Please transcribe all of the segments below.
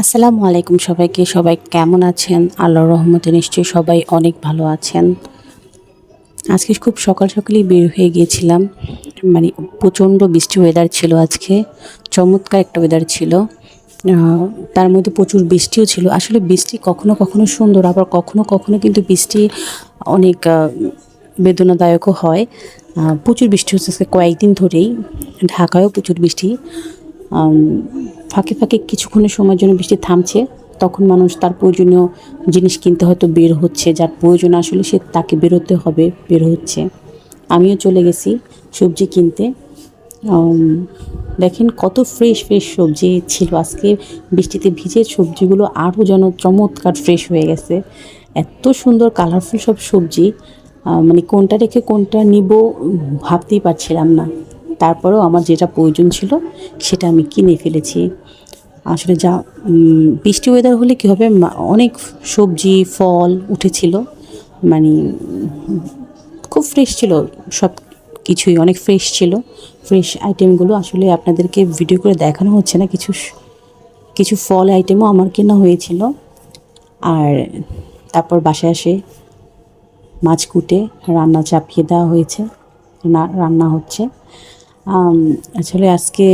আসসালামু আলাইকুম সবাইকে। সবাই কেমন আছেন? আল্লাহর রহমতে নিশ্চয়ই সবাই অনেক ভালো আছেন। আজকে খুব সকাল সকালই বের হয়ে গিয়েছিলাম। মানে প্রচণ্ড বৃষ্টি ওয়েদার ছিল আজকে। চমৎকার একটা ওয়েদার ছিল। আ তার মধ্যে প্রচুর বৃষ্টিও ছিল। আসলে বৃষ্টি কখনো, কখনো সুন্দর, আবার কখনো, কখনো কিন্তু বৃষ্টি অনেক বেদনাদায়কও হয়। প্রচুর বৃষ্টি হচ্ছে আজকে কয়েকদিন ধরেই। ঢাকায়ও প্রচুর বৃষ্টি। আম ফাঁকে, ফাঁকে কিছুক্ষণের সময়ের জন্য বৃষ্টি থামছে। তখন মানুষ তার প্রয়োজনীয় জিনিস কিনতে হয়তো বের হচ্ছে। যার প্রয়োজন আসলে সে তাকে বেরোতে হবে, বের হচ্ছে। আমিও চলে গেছি সবজি কিনতে। আম দেখেন কত ফ্রেশ, ফ্রেশ সবজি ছিল আজকে। বৃষ্টিতে ভিজে সবজিগুলো আরও যেন চমৎকার ফ্রেশ হয়ে গেছে। এত সুন্দর কালারফুল সব সবজি, মানে কোনটা রেখে কোনটা নিবো ভাবতেই পারছিলাম না। তারপরেও আমার যেটা প্রয়োজন ছিল সেটা আমি কিনে ফেলেছি। আসলে যা বৃষ্টি ওয়েদার হলে কী হবে, অনেক সবজি ফল উঠেছিল। মানে খুব ফ্রেশ ছিল, সব কিছুই অনেক ফ্রেশ ছিল। ফ্রেশ আইটেমগুলো আসলে আপনাদেরকে ভিডিও করে দেখানো হচ্ছে না। কিছু কিছু ফল আইটেমও আমার কেনা হয়েছিল। আর তারপর বাসায় এসে মাছ কুটে রান্না চাপিয়ে দেওয়া হয়েছে, রান্না হচ্ছে। আসলে আজকে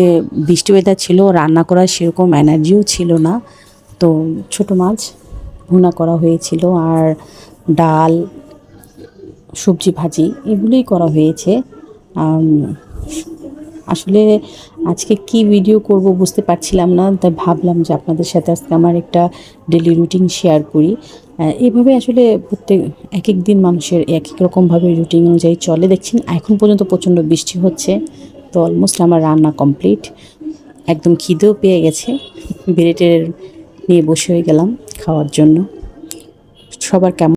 বৃষ্টি ওয়েদার ছিল, রান্না করার সেরকম এনার্জিও ছিল না। তো ছোটো মাছ ভুনা করা হয়েছিল, আর ডাল, সবজি ভাজি এগুলোই করা হয়েছে। আসলে আজকে কি ভিডিও করব বুঝতে পারছিলাম না, তাই ভাবলাম যে আপনাদের সাথে আজকে আমার একটা ডেলি রুটিন শেয়ার করি। এভাবে আসলে এক এক দিন মানুষের এক এক রকমভাবে রুটিন অনুযায়ী চলে। দেখছেন এখন পর্যন্ত প্রচণ্ড বৃষ্টি হচ্ছে। তো অলমোস্ট আমার রান্না কমপ্লিট। একদম খিদেও পেয়ে গেছে। বেড়ে টেড়ে নিয়ে বসে হয়ে গেলাম খাওয়ার জন্য। সবার কেমন